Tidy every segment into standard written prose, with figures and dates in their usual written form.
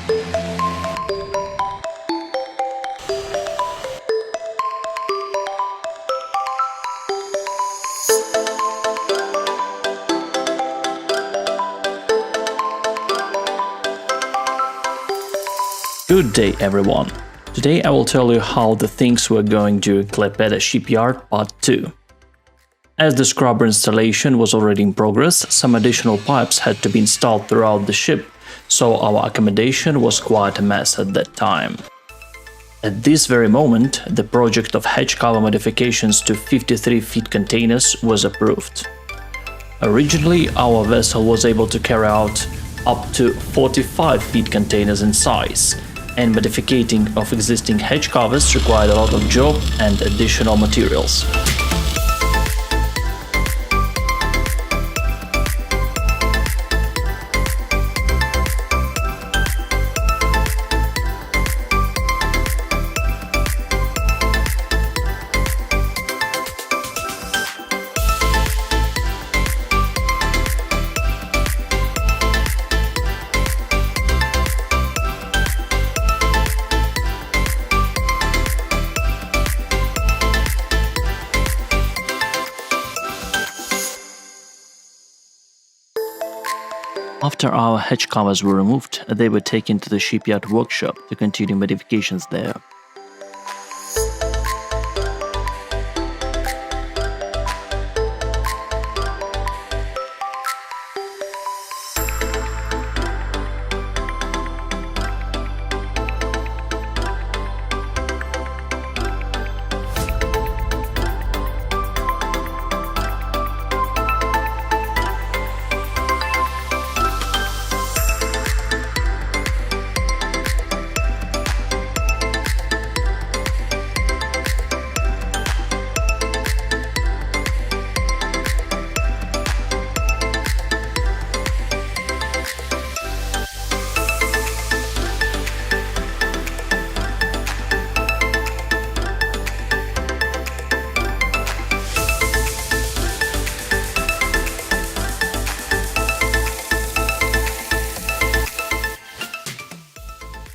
Good day everyone! Today I will tell you how the things were going during Klaipeda Shipyard Part 2. As the scrubber installation was already in progress, some additional pipes had to be installed throughout the ship, so our accommodation was quite a mess at that time. At this very moment, the project of hatch cover modifications to 53 feet containers was approved. Originally, our vessel was able to carry out up to 45 feet containers in size, and modificating of existing hatch covers required a lot of job and additional materials. After our hatch covers were removed, they were taken to the shipyard workshop to continue modifications there.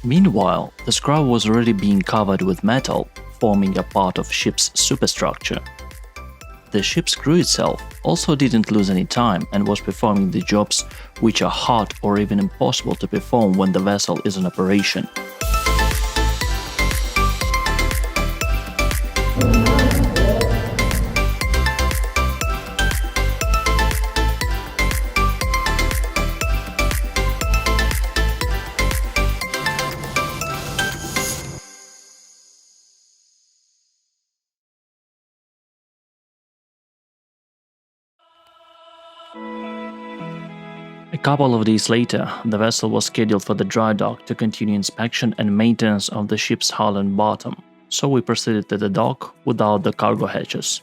Meanwhile, the scrubber was already being covered with metal, forming a part of ship's superstructure. The ship's crew itself also didn't lose any time and was performing the jobs which are hard or even impossible to perform when the vessel is in operation. A couple of days later, the vessel was scheduled for the dry dock to continue inspection and maintenance of the ship's hull and bottom, so we proceeded to the dock without the cargo hatches.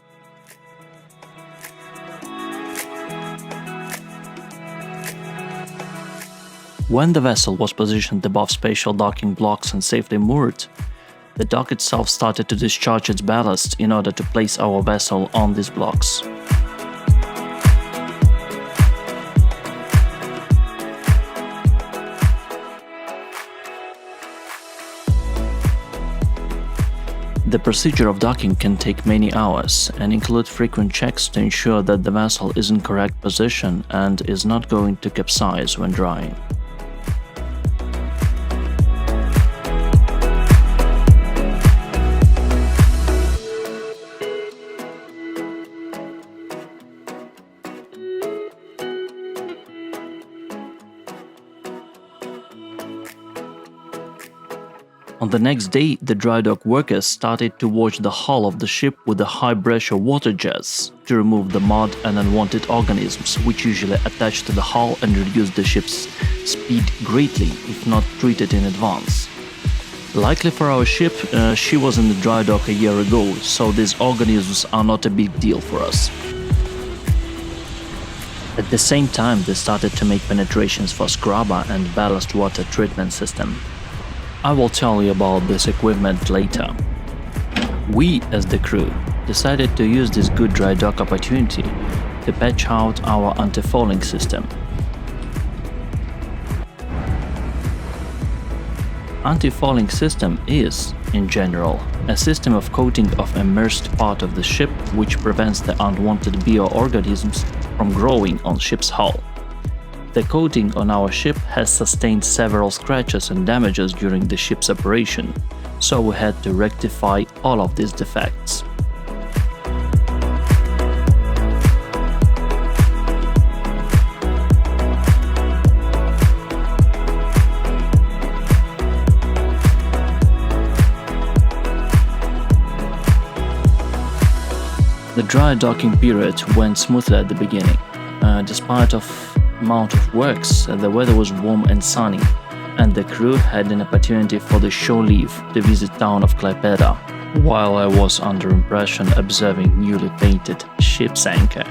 When the vessel was positioned above special docking blocks and safely moored, the dock itself started to discharge its ballast in order to place our vessel on these blocks. The procedure of docking can take many hours and include frequent checks to ensure that the vessel is in correct position and is not going to capsize when drying. On the next day, the dry dock workers started to wash the hull of the ship with the high-pressure water jets to remove the mud and unwanted organisms which usually attach to the hull and reduce the ship's speed greatly if not treated in advance. Luckily for our ship, she was in the dry dock a year ago, so these organisms are not a big deal for us. At the same time, they started to make penetrations for scrubber and ballast water treatment system. I will tell you about this equipment later. We, as the crew, decided to use this good dry dock opportunity to patch out our anti-fouling system. anti-fouling system is, in general, a system of coating of immersed part of the ship which prevents the unwanted bioorganisms from growing on ship's hull. The coating on our ship has sustained several scratches and damages during the ship's operation, so we had to rectify all of these defects. The dry docking period went smoothly at the beginning. Despite of amount of works, the weather was warm and sunny, and the crew had an opportunity for the shore leave to visit town of Klaipeda, while I was under impression observing newly painted ship's anchor.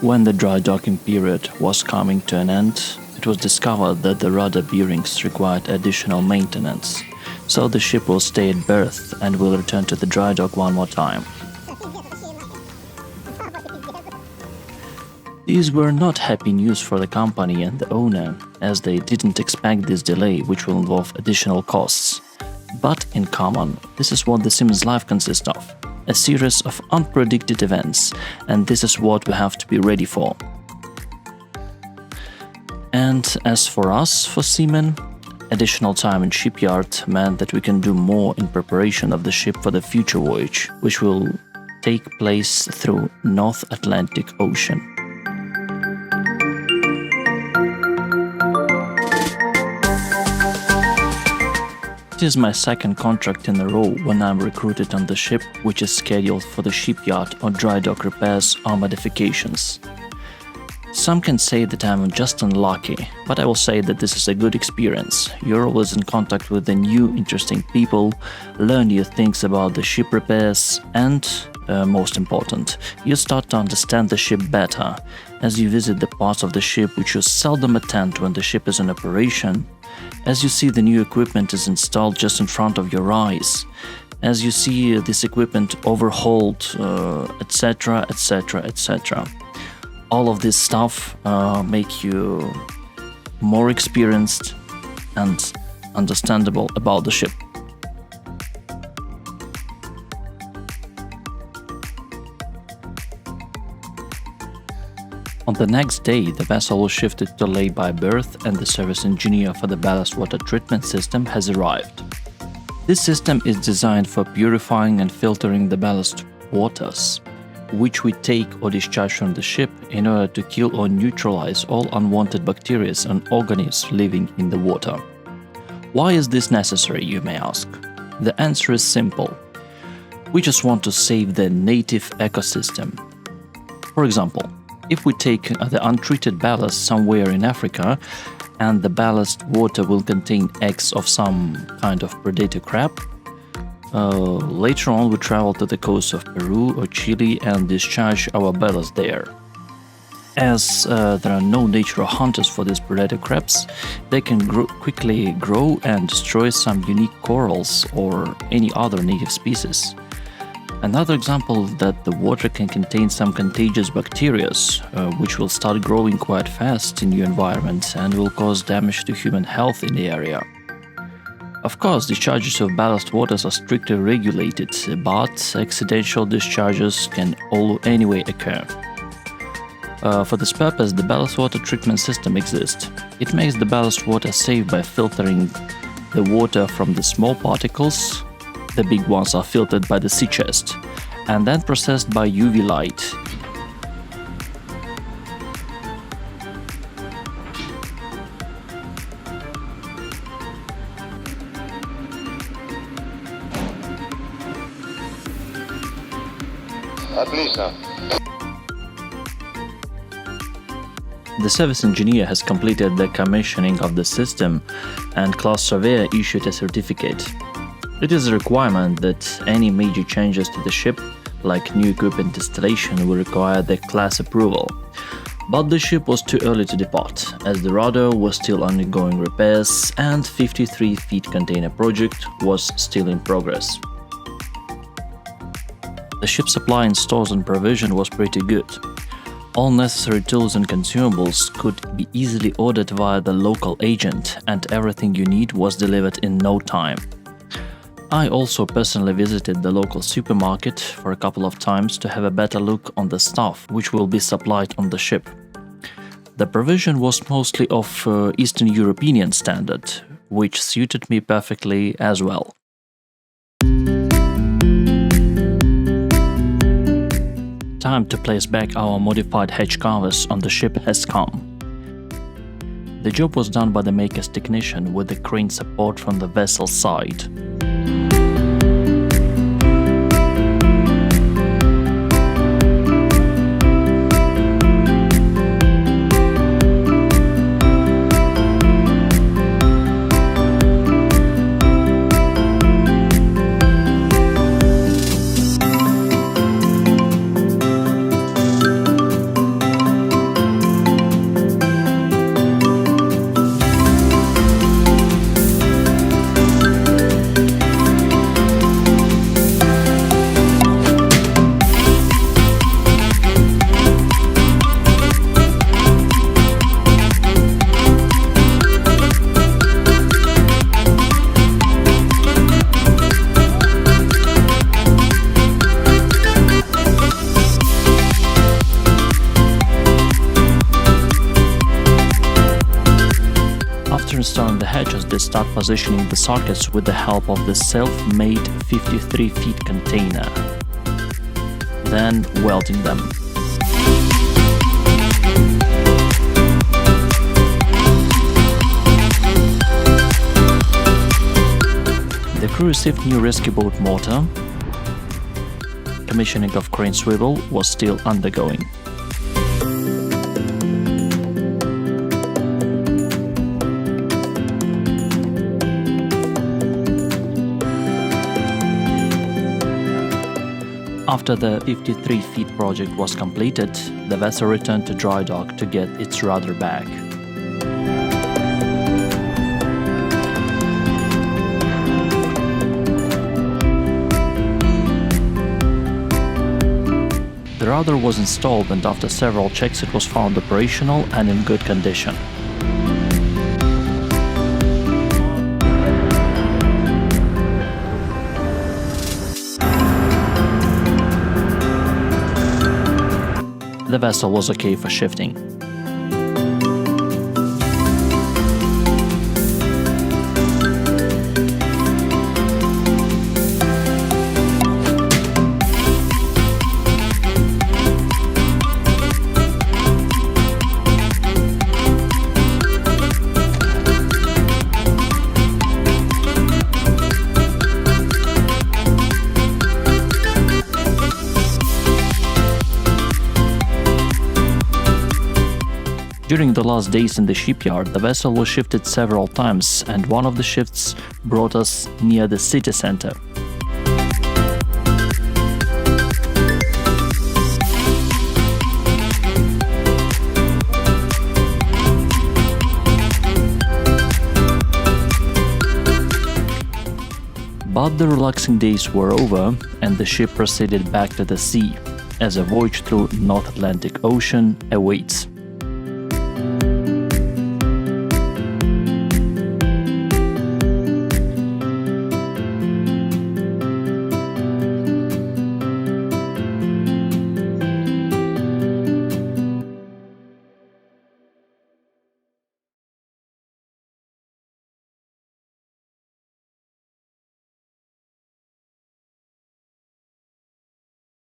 When the dry docking period was coming to an end, it was discovered that the rudder bearings required additional maintenance, so the ship will stay at berth and will return to the dry dock one more time. These were not happy news for the company and the owner, as they didn't expect this delay, which will involve additional costs. But in common, this is what the Seaman's life consists of. A series of unpredicted events, and this is what we have to be ready for. And as for us, for seamen, additional time in shipyard meant that we can do more in preparation of the ship for the future voyage, which will take place through North Atlantic Ocean. It is my second contract in a row when I'm recruited on the ship which is scheduled for the shipyard or dry dock repairs or modifications. Some can say that I'm just unlucky, but I will say that this is a good experience. You're always in contact with the new interesting people, learn new things about the ship repairs, and, most important, you start to understand the ship better as you visit the parts of the ship which you seldom attend when the ship is in operation, as you see the new equipment is installed just in front of your eyes, as you see this equipment overhauled, etc., etc., etc. All of this stuff make you more experienced and understandable about the ship. On the next day, the vessel was shifted to lay-by berth and the service engineer for the ballast water treatment system has arrived. This system is designed for purifying and filtering the ballast waters, which we take or discharge from the ship in order to kill or neutralize all unwanted bacteria and organisms living in the water. Why is this necessary, you may ask? The answer is simple. We just want to save the native ecosystem. For example, if we take the untreated ballast somewhere in Africa and the ballast water will contain eggs of some kind of predator crab, later on we travel to the coast of Peru or Chile and discharge our ballast there. As there are no natural hunters for these predator crabs, they can quickly grow and destroy some unique corals or any other native species. Another example is that the water can contain some contagious bacteria, which will start growing quite fast in your environment and will cause damage to human health in the area. Of course, discharges of ballast waters are strictly regulated, but accidental discharges can anyway occur. For this purpose, the ballast water treatment system exists. It makes the ballast water safe by filtering the water from the small particles. The big ones are filtered by the sea chest and then processed by UV light. The service engineer has completed the commissioning of the system and class surveyor issued a certificate. It is a requirement that any major changes to the ship, like new equipment installation, will require the class approval. But the ship was too early to depart, as the rudder was still undergoing repairs and 53 feet container project was still in progress. The ship supply in stores and provision was pretty good. All necessary tools and consumables could be easily ordered via the local agent, and everything you need was delivered in no time. I also personally visited the local supermarket for a couple of times to have a better look on the stuff which will be supplied on the ship. The provision was mostly of Eastern European standard, which suited me perfectly as well. Time to place back our modified hatch covers on the ship has come. The job was done by the maker's technician with the crane support from the vessel side. After installing the hatches, they start positioning the sockets with the help of the self-made 53 feet container, then welding them. The crew received new rescue boat motor. Commissioning of crane swivel was still undergoing. After the 53 feet project was completed, the vessel returned to dry dock to get its rudder back. The rudder was installed, and after several checks it was found operational and in good condition. The vessel was okay for shifting. During the last days in the shipyard, the vessel was shifted several times, and one of the shifts brought us near the city center. But the relaxing days were over, and the ship proceeded back to the sea, as a voyage through North Atlantic Ocean awaits.